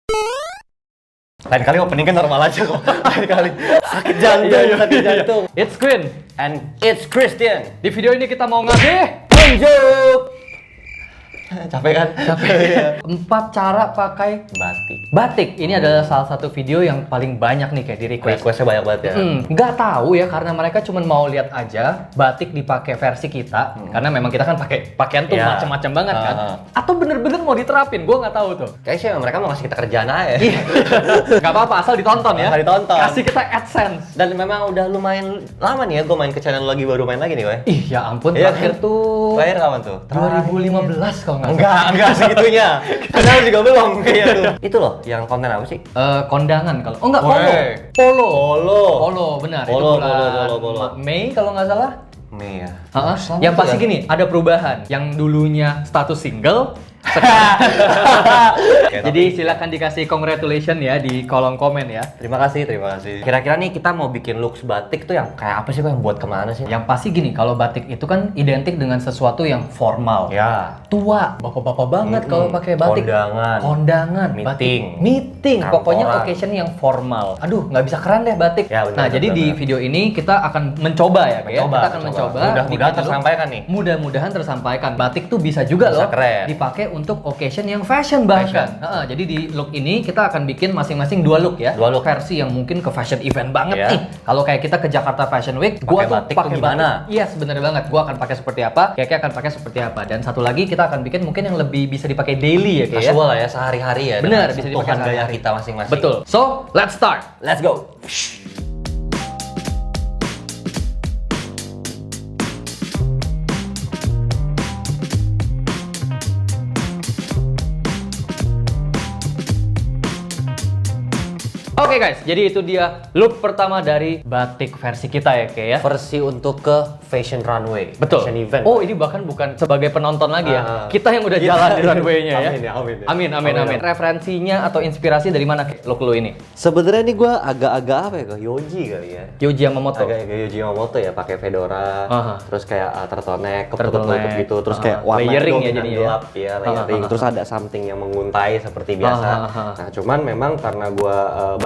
Lain kali opening kan normal aja kok. Lain kali sakit jantung. It's Queen. And it's Christian. Di video ini kita mau ngasih Tunjuk. Capek kan? Capek. 4 cara pakai Batik. batik. Ini adalah salah satu video yang paling banyak nih kayak di request. Requestnya banyak banget ya. Nggak tahu ya, karena mereka cuma mau lihat aja batik dipakai versi kita. Karena memang kita kan pakai pakaian tuh Iya. macam-macam banget kan. Atau bener-bener mau diterapin, gue nggak tahu tuh. Kayaknya sih mereka mau ngasih kita kerjaan aja. Nggak apa-apa, asal ditonton ya. Asal ditonton. Kasih kita AdSense. Dan memang udah lumayan lama nih ya gue main ke channel lagi, baru main lagi nih gue. Ih ya ampun, Iya terakhir kan? tuh Terakhir kapan tuh? 2015 kalau nggak salah. Enggak segitunya. Padahal juga belum kayaknya tuh. Itu loh, yang konten apa sih? Kondangan kalau. Oh enggak, Weh. Polo, benar. Polo, itu bulan polo. Mei kalau nggak salah. Mei ya. Yang itu pasti ya? gini, ada perubahan. Yang dulunya status single. Jadi silakan dikasih congratulation ya di kolom komen ya. Terima kasih. Kira-kira nih kita mau bikin looks batik tuh yang kayak apa sih kok, yang buat kemana sih? Yang pasti gini, kalau batik itu kan identik dengan sesuatu yang formal. Ya. Tua, bapak-bapak banget kalau pakai batik. Kondangan, batik. meeting, meeting. kantoran. Pokoknya occasion yang formal. Aduh, nggak bisa keren deh batik. Ya, benar, nah, benar, jadi di benar. video ini kita akan mencoba ya, Kak, ya. Kita akan mencoba. Mudah-mudahan bikin look. tersampaikan nih. Mudah-mudahan tersampaikan. Batik tuh bisa juga Bisa loh keren. dipakai untuk occasion yang fashion bahkan. Jadi di look ini kita akan bikin masing-masing 2 look ya. 2 look. Versi yang mungkin ke fashion event banget Iya. nih. Kalau kayak kita ke Jakarta Fashion Week, gua Pakai tuh batik tuh pakai gimana? batik. Iya, sebenarnya banget. Gua akan pakai seperti apa, Keke akan pakai seperti apa. Dan satu lagi kita akan bikin mungkin yang lebih bisa dipakai daily ya, Keke ya. Casual lah ya, sehari-hari ya. Bener, dengan bisa dipakai sentuhan gaya sehari-hari. kita masing-masing. Betul. So, let's start. Let's go. Oke guys, jadi itu dia look pertama dari batik versi kita ya, Keke ya. Versi untuk ke fashion runway. Betul. Fashion event. Oh, ini bahkan bukan sebagai penonton lagi ya. Kita yang udah Iya. jalan di runway-nya ya. Amin ya. Amin. Referensinya atau inspirasi dari mana look lu ini? Sebenarnya nih gue agak-agak apa ya, ke Yoji kali ya. Yoji Yamamoto. Agak Yoji Yamamoto ya, pakai fedora, terus kayak turtleneck, Turtleneck. ketutup gitu, terus kayak warna Layering ya dominan jadinya ya. gelap ya, layering. Terus ada something yang menguntai seperti biasa. Nah, cuman memang karena gue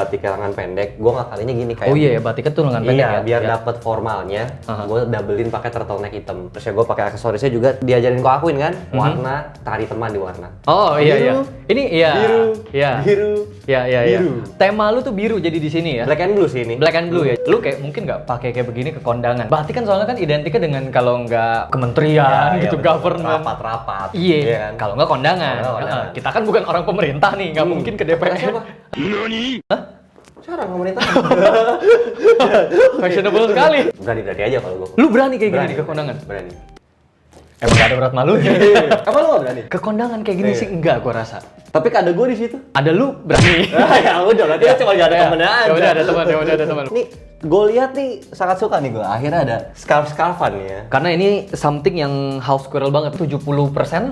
batik lengan pendek, gue ngakalinnya gini kayak. Oh iya ya, batiknya tuh lengan pendek Iya, ya. biar Ya. dapet formalnya, gue doublein pakai turtleneck hitam. Terus ya gue pakai aksesorisnya juga diajarin kok akuin kan, warna tari teman di warna. Oh iya iya. Ini iya. Biru, Iya. biru, Iya iya iya. biru. Tema lu tuh biru jadi di sini ya. Black and blue sih ini. Black and blue ya. Lu kayak mungkin nggak pakai kayak begini ke kondangan. Batik kan soalnya kan identiknya dengan kalau nggak kementerian Ya, gitu, bener. government. Rapat-rapat. Iya. kan? Kalau nggak kondangan. Kalau nggak kondangan. Kita kan bukan orang pemerintah nih, nggak mungkin ke DPR. Siapa? Hah? Cara pemerintah. Fashionable sekali. Berani aja kalau gue. Lu berani kayak gini ke kondangan? Berani. Emang gak ada berat malunya. Apa lu gak berani? Ke kondangan kayak gini sih enggak gua rasa. Tapi ada gue di situ. Ada lu berani. Ya udah, berarti cuma ada temennya aja. Ya udah ada teman. Nih, gue lihat nih sangat suka nih gue. Akhirnya ada scarf-scarfan nih ya. Karena ini something yang house squirrel banget. 70%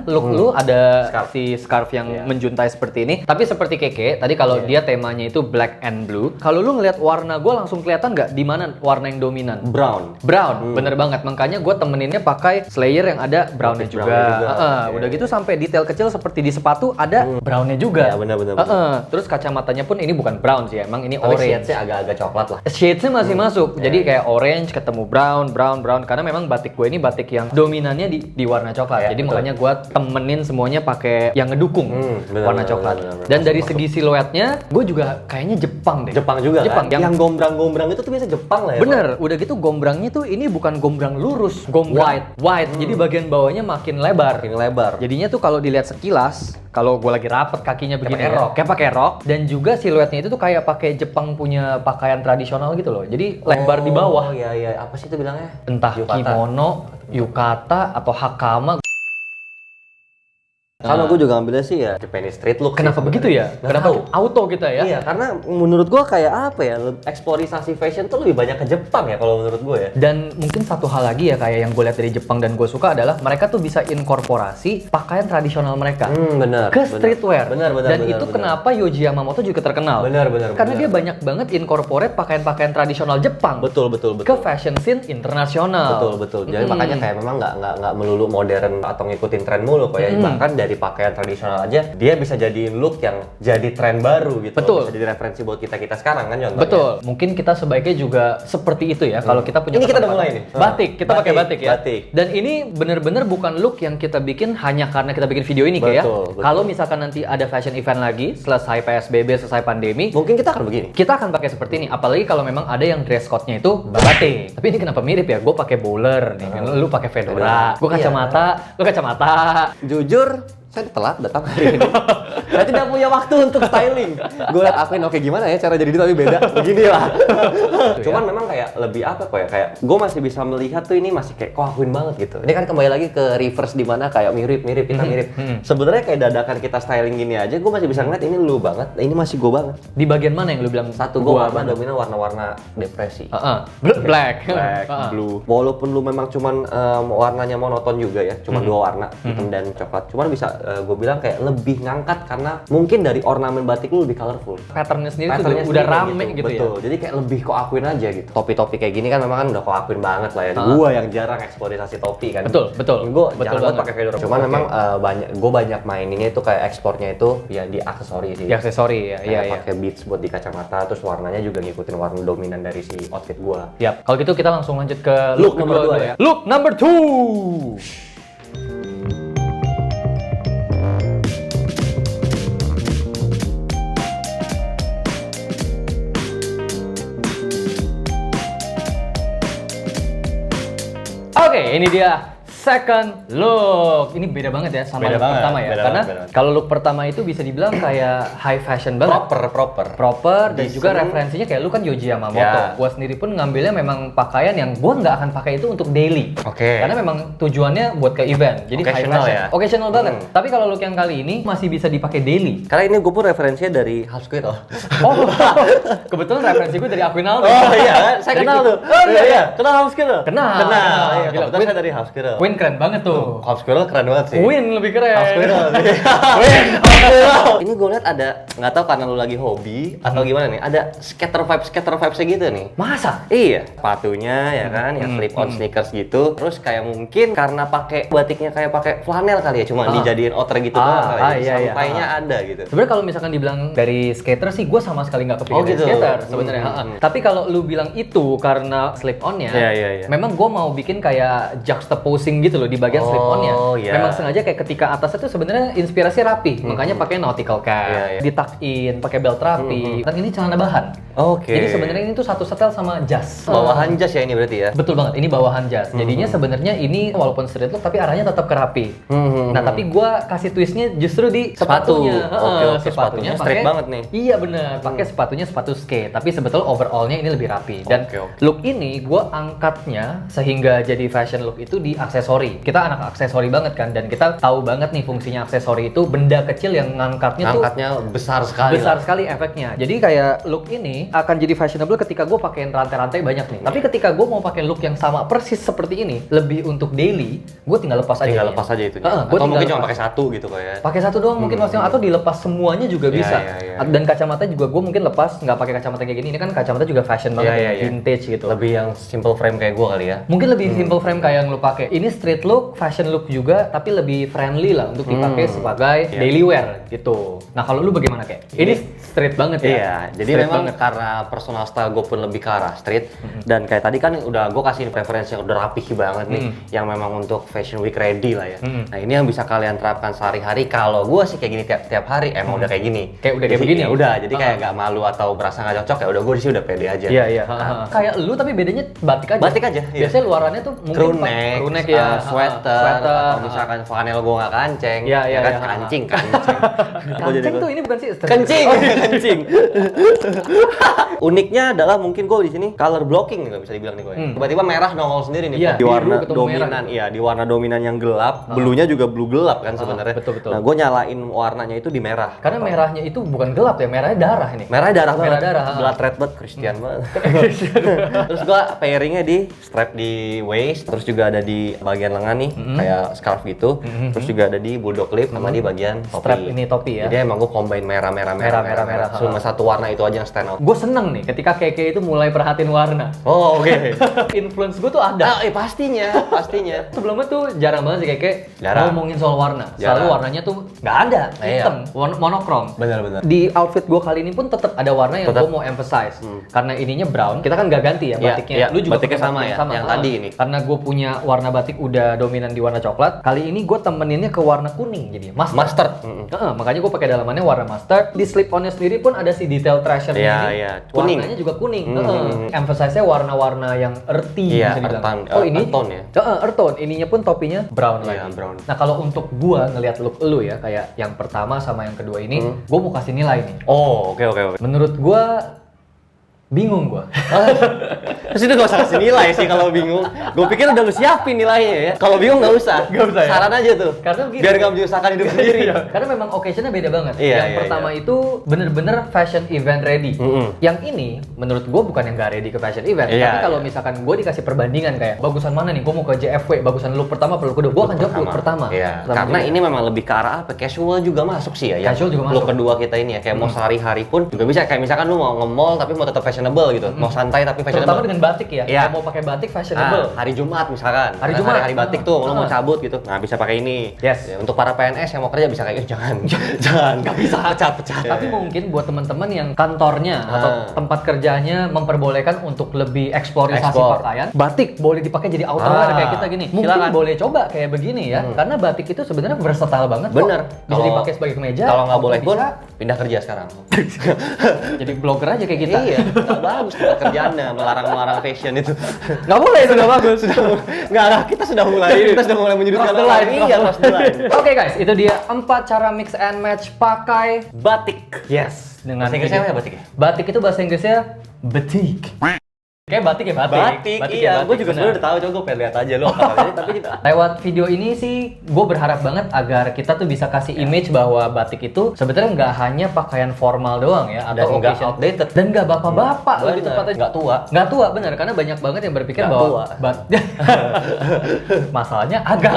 look lu ada Scarf. si scarf yang menjuntai seperti ini. Tapi seperti Keke, tadi kalau dia temanya itu black and blue. Kalau lu ngeliat warna gua langsung kelihatan nggak di mana warna yang dominan? Brown. Brown, bener banget. Makanya gue temeninnya pakai slayer yang ada brownnya Motif juga. brownnya juga. Iya. Udah gitu sampai detail kecil seperti di sepatu ada brownnya juga. Ya, benar. Terus kacamatanya pun ini bukan brown sih, emang ini Tapi orange. shades-nya agak-agak coklat lah. Shades-nya masih masuk, jadi kayak orange ketemu brown. Karena memang batik gue ini batik yang dominannya di warna coklat. Ya, Jadi betul. makanya gue temenin semuanya pakai yang ngedukung benar, warna benar, coklat. benar. Dan dari Masuk. segi siluetnya, gue juga kayaknya Jepang deh. Jepang juga Jepang, kan? Yang gombrang-gombrang itu tuh biasa Jepang lah ya. Bener, udah gitu gombrangnya tuh ini bukan gombrang lurus, gombrang wide. Jadi bagian bawahnya makin lebar. Makin lebar. Jadinya tuh kalau dilihat sekilas, kalau gue lagi rapet kakinya begini pakai rok. kayak pakai rok, dan juga siluetnya itu tuh kayak pakai Jepang punya pakaian tradisional gitu loh. Jadi lebar di bawah. Oh iya, apa sih itu bilangnya? Entah Yukata. kimono, yukata atau hakama. Sama gue juga ambilnya sih ya Japanese street look. Kenapa sih begitu ya? sebenarnya. Nggak Kenapa tahu. auto kita ya? Iya, karena menurut gue kayak apa ya, eksplorisasi fashion tuh lebih banyak ke Jepang ya kalau menurut gue ya. Dan mungkin satu hal lagi ya kayak yang gue lihat dari Jepang dan gue suka adalah mereka tuh bisa inkorporasi pakaian tradisional mereka Benar. ke streetwear. Benar. Dan itu kenapa Yohji Yamamoto juga terkenal. Benar. Karena dia banyak banget incorporate pakaian-pakaian tradisional Jepang Betul. ke fashion scene internasional. Betul. Jadi makanya kayak memang nggak melulu modern atau ngikutin tren mulu kok ya. Bahkan dari pakaian tradisional aja, dia bisa jadiin look yang jadi tren baru gitu. Betul. Bisa jadi referensi buat kita sekarang kan contohnya. Betul. Mungkin kita sebaiknya juga seperti itu ya. Kalau kita punya Ini kita udah kesempatan. mulai nih. Batik, kita pakai batik ya. Batik. Dan ini bener-bener bukan look yang kita bikin hanya karena kita bikin video ini kayak ya. Betul. Kalau misalkan nanti ada fashion event lagi, selesai PSBB, selesai pandemi, Mungkin kita akan begini. kita akan pakai seperti ini. Apalagi kalau memang ada yang dress code-nya itu batik. Tapi ini kenapa mirip ya? Gue pakai bowler nih, lu pakai fedora. Gue kacamata, lu kacamata. Jujur, saya telat datang hari ini. Saya tidak punya waktu untuk styling. Gue liat Aquin, oke gimana ya cara jadi dia tapi beda. Begini lah. Cuman memang kayak lebih apa kok ya, kayak gue masih bisa melihat tuh ini masih kayak kok Aquin banget gitu. Ini kan kembali lagi ke reverse di mana kayak mirip-mirip, kita mirip. Sebenarnya kayak dadakan kita styling gini aja, gue masih bisa ngeliat ini lu banget, ini masih gue banget. Di bagian mana yang lu bilang? Satu, gue warna dominan warna-warna depresi. Black. Black, blue. Walaupun lu memang cuman warnanya monoton juga ya, cuma dua warna, hitam dan coklat. Cuman bisa gue bilang kayak lebih ngangkat karena mungkin dari ornamen batik lu lebih colorful. Patternnya sendiri Patternnya tuh udah sendiri rame gitu ya. Betul. Jadi kayak lebih kok akuin aja gitu. Topi-topi kayak gini kan memang kan udah kok akuin banget lah ya. Gua yang jarang eksploitasi topi kan. Betul. Gue jarang banget banget. pakai fedora. Cuman memang banyak maininnya itu kayak ekspornya itu ya di aksesori sih. Di aksesori ya. Iya. Pakai beads buat di kacamata, terus warnanya juga ngikutin warna dominan dari si outfit gua. Yap. Kalau gitu kita langsung lanjut ke Look kedua number dua dulu ya. Look number 2. Oke, ini dia second look. Ini beda banget ya sama Beda look banget, pertama ya. beda Karena banget. kalau look pertama itu bisa dibilang kayak high fashion banget. Proper dan juga referensinya kayak lu kan Yohji Yamamoto. Ya. Gua sendiri pun ngambilnya memang pakaian yang gua nggak akan pakai itu untuk daily. Oke. Karena memang tujuannya buat ke event. Jadi high Occasional fashion. ya? Occasional banget. Tapi kalau look yang kali ini masih bisa dipakai daily. Karena ini gue pun referensinya dari House Squirrel. Oh, kebetulan referensi gue dari Aquinaldo. Oh iya kan? Saya kenal tuh. Oh iya. Kenal House Squirrel? Kenal. Iya, Gila, kebetulan saya dari House Squirrel. Queen keren banget tuh. House Squirrel keren banget sih. Queen lebih keren. House Squirrel. Queen. Ini gue liat ada, nggak tahu karena lu lagi hobi atau gimana nih, ada skater vibes gitu nih. Masa? Iya, sepatunya ya kan, yang slip on sneakers gitu. Terus kayak mungkin karena pakai batiknya kayak pakai flanel kali ya, cuma dijadiin outer gitu doang kali. iya, iya. Sampainya ada gitu. Sebenarnya kalau misalkan dibilang dari skater sih, gue sama sekali nggak kepikiran Oh, gitu. skater sebenarnya. Tapi kalau lu bilang itu karena slip onnya, Iya. memang gue mau bikin kayak juxtaposing gitu loh di bagian slip onnya. iya. Memang sengaja kayak ketika atasnya tuh sebenarnya inspirasi rapi, makanya pakai nautical cap, Iya. di-tuck in, pakai belt rapi. Dan ini celana bahan. Oke. Jadi sebenarnya ini tuh satu setel sama jas. Bawahan jas ya ini berarti ya? Betul banget, ini bawahan jas. Jadinya sebenarnya ini walaupun street look tapi arahnya tetap ke rapi. Nah, tapi gua kasih twistnya justru di Sepatu. sepatunya. Oke, sepatunya straight banget nih. Iya bener, pakai sepatunya sepatu skate. Tapi sebetulnya overallnya ini lebih rapi. Dan Oke. look ini gua angkatnya sehingga jadi fashion look itu di aksesori. Kita anak aksesori banget kan, dan kita tahu banget nih fungsinya aksesori itu benda kecil yang ngangkatnya tuh besar sekali. besar sekali efeknya. Jadi kayak look ini akan jadi fashionable ketika gue pakein rantai-rantai banyak nih. Tapi ketika gue mau pakai look yang sama persis seperti ini, lebih untuk daily, gue tinggal lepas aja. Tinggal lepas aja itu. Gua Atau mungkin tinggal cuma lepas. pakai satu gitu kayak. Pakai satu doang mungkin maksudnya, atau dilepas semuanya juga Iya, bisa. iya. Dan kacamata juga gue mungkin lepas, nggak pakai kacamata kayak gini. Ini kan kacamata juga fashion banget, Iya, ya, iya. vintage gitu. Lebih yang simple frame kayak gue kali ya. Mungkin lebih simple frame kayak yang lu pakai. Ini street look, fashion look juga, tapi lebih friendly lah untuk dipakai sebagai Iya. daily wear gitu. Nah kalau lu bagaimana kayak? Ini street banget ya. Iya, jadi Street memang banget. karena personal style gue pun lebih ke arah street. Dan kayak tadi kan udah gue kasih preferensi yang udah rapih banget nih, yang memang untuk fashion week ready lah ya. Nah ini yang bisa kalian terapkan sehari-hari. Kalau gue sih kayak gini tiap hari emang udah kayak gini. Kayak udah kayak Jadi, begini? ya udah, jadi kayak gak malu atau berasa gak cocok ya udah gue di sini udah pede aja. Iya iya. Kayak lu tapi bedanya batik aja. Batik aja, iya. Biasanya luarannya tuh mungkin Crew neck, ya, sweater, atau misalkan flanel gue gak kanceng, Iya, iya, ya kan iya. kancing. Kancing tuh ini bukan sih? Kencing, kencing. Uniknya adalah mungkin gue di sini color blocking nih, nggak bisa dibilang nih gue. Tiba-tiba merah nongol sendiri nih. Iya, di warna biru ketemu dominan, merah. iya di warna dominan yang gelap. Bluenya juga blue gelap kan sebenarnya. betul. Nah, gue nyalain warnanya itu di merah. Karena merahnya itu bukan gelap ya, merahnya darah ini. Merahnya darah Merah banget. darah, Blood red banget, Christian banget. Terus gue pairingnya di strap di waist, terus juga ada di bagian lengan nih, kayak scarf gitu. Terus juga ada di bulldog clip sama di bagian topi. Strap ini topi ya. Jadi emang gue combine merah. Merah. Cuma satu warna itu aja yang stand out. gue seneng nih ketika Keke itu mulai perhatiin warna. Oh, oke. Influence gue tuh ada. Pastinya, pastinya. Sebelumnya tuh jarang banget sih Keke Jarang. ngomongin soal warna. Selalu Jarang. warnanya tuh nggak ada, hitam, monokrom. Benar-benar. Di outfit gue kali ini pun tetap ada warna yang Tetap. gue mau emphasize. Karena ininya brown, kita kan nggak ganti ya Iya, batiknya. iya, Lu juga batiknya pakai sama batik ya, yang tadi ini. Karena gue punya warna batik udah dominan di warna coklat. Kali ini gue temeninnya ke warna kuning jadi mustard. Makanya gue pakai dalamannya warna mustard. Di slip onnya sendiri pun ada si detail treasure Iya, ini. iya. Kuning. Warnanya juga kuning. Emphasize-nya warna-warna yang earthy Iya, bisa dibilang. earth tone ya. Earth tone. Ininya pun topinya brown Iya, lagi. brown. Nah kalau untuk gua ngelihat look lu ya, kayak yang pertama sama yang kedua ini, gua mau kasih nilai nih. Oh, oke. Menurut gua bingung gua. Terus itu gak usah kasih nilai sih kalau bingung. Gue pikir udah lu siapin nilainya ya. Kalau bingung nggak usah. Nggak usah ya? Saran aja tuh. Karena begini. Biar nggak menyusahkan hidup sendiri. Karena memang occasion-nya beda banget. Iya, Yang iya, pertama itu bener-bener fashion event ready. Mm-mm. Yang ini menurut gue bukan yang gak ready ke fashion event. Iya, Tapi kalau iya. misalkan gue dikasih perbandingan kayak bagusan mana nih, gue mau ke JFW, bagusan look pertama apa look kedua, gue akan jawab look pertama. Iya. Pertama Karena juga. ini memang lebih ke arah apa? Casual juga masuk sih ya. Casual juga Look masuk. kedua kita ini ya. Kayak mau sehari-hari pun juga bisa. Kayak misalkan lu mau nge-mall tapi mau tetap fashionable gitu. Mau santai tapi terutama fashionable. dengan batik ya. Iya. Kalau mau pakai batik fashionable. Hari Jumat misalkan. Hari Jumat. Hari batik tuh, lu mau Ah. cabut gitu. Nah, bisa pakai ini. Yes. Ya, untuk para PNS yang mau kerja bisa kayak jangan. Jangan. Enggak bisa pecah-pecah. Tapi mungkin buat teman-teman yang kantornya atau tempat kerjanya memperbolehkan untuk lebih eksplorisasi Explore. pakaian, batik boleh dipakai jadi outerwear kayak kita gini. Mungkin Silakan. boleh coba kayak begini ya, karena batik itu sebenarnya versatile banget. kok. Bener. Bisa Kalau- dipakai sebagai kemeja. Kalau nggak boleh pun bisa pindah kerja sekarang. jadi blogger aja kayak kita. Iya, nggak bagus kerjaannya melarang fashion itu. Nggak boleh itu nggak bagus. Nggak, kita sudah mulai menyudutkan Cross the orang. line, Iya, cross the line. Oke guys, itu dia 4 cara mix and match pakai Batik. yes dengan Bahasa Inggrisnya apa ya batik ya? Batik itu bahasa Inggrisnya batik. Kayak batik ya batik. Batik, Batik iya. ya, Gue batik, juga benar. sebenarnya udah tahu, coba gue pengen lihat aja lo apa katanya, tapi kita Lewat video ini sih, gue berharap banget agar kita tuh bisa kasih image bahwa batik itu sebenarnya nggak hanya pakaian formal doang ya, Dan atau nggak occasion. outdated. Dan nggak bapak-bapak lebih Bener. tepatnya. Nggak tua. Nggak tua, bener. Karena banyak banget yang berpikir Nggak bahwa tua. masalahnya agak.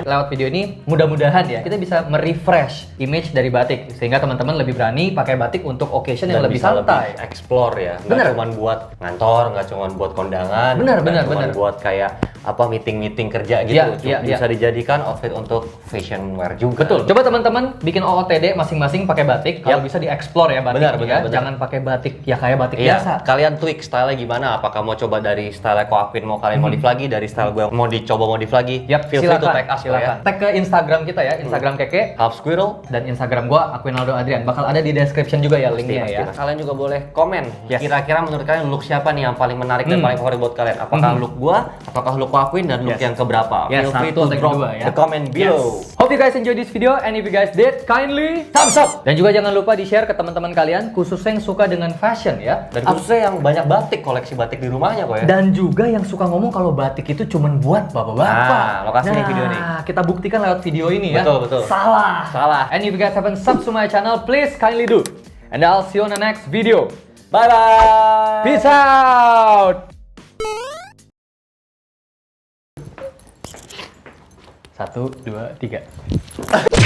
Lewat video ini, mudah-mudahan ya kita bisa merefresh image dari batik sehingga teman-teman lebih berani pakai batik untuk occasion yang Dan lebih bisa santai. lebih explore ya. Nggak Bener. cuma buat ngantor, nggak cuma buat kondangan, Bener, nggak bener, cuma bener. buat kayak apa meeting kerja gitu. Iya, iya, Bisa dijadikan outfit untuk fashion wear juga. Betul. Coba teman-teman bikin OOTD masing-masing pakai batik. Kalau bisa dieksplor ya batik. Benar, benar, benar. Jangan pakai batik ya kayak batik Iya, biasa. kalian tweak style-nya gimana? Apakah mau coba dari style Ko Aquin mau kalian modif lagi, dari style gue mau dicoba modif lagi? Yap, Feel free to silakan. tag us lah ya. Silakan. Tag ke Instagram kita ya, Instagram Keke Half Squirrel. dan Instagram gua Aquinaldo Adrian. Bakal ada di description juga ya linknya ya. Kalian juga boleh komen. Yes. Kira-kira menurut kalian look siapa nih yang paling menarik dan paling favorit buat kalian? Apakah look gua, ataukah look Ko Aquin dan look Yes. yang keberapa? Yes, Feel free satu to atau drop kedua ya. the comment below. Hope you guys enjoy this video and if you guys did, kindly thumbs up. Dan juga jangan lupa di-share ke teman-teman kalian khususnya yang suka dengan fashion ya. Dan khususnya yang banyak batik, koleksi batik di rumahnya kok ya. Dan juga yang suka ngomong kalau batik itu cuman buat bapak-bapak. Nah, lokasi nih video nih. Kita buktikan lewat video ini ya. Betul, betul. Salah. Salah. And if you guys haven't subscribed to my channel, please kindly do. And I'll see you on the next video. Bye-bye! Peace out. 1, 2, 3.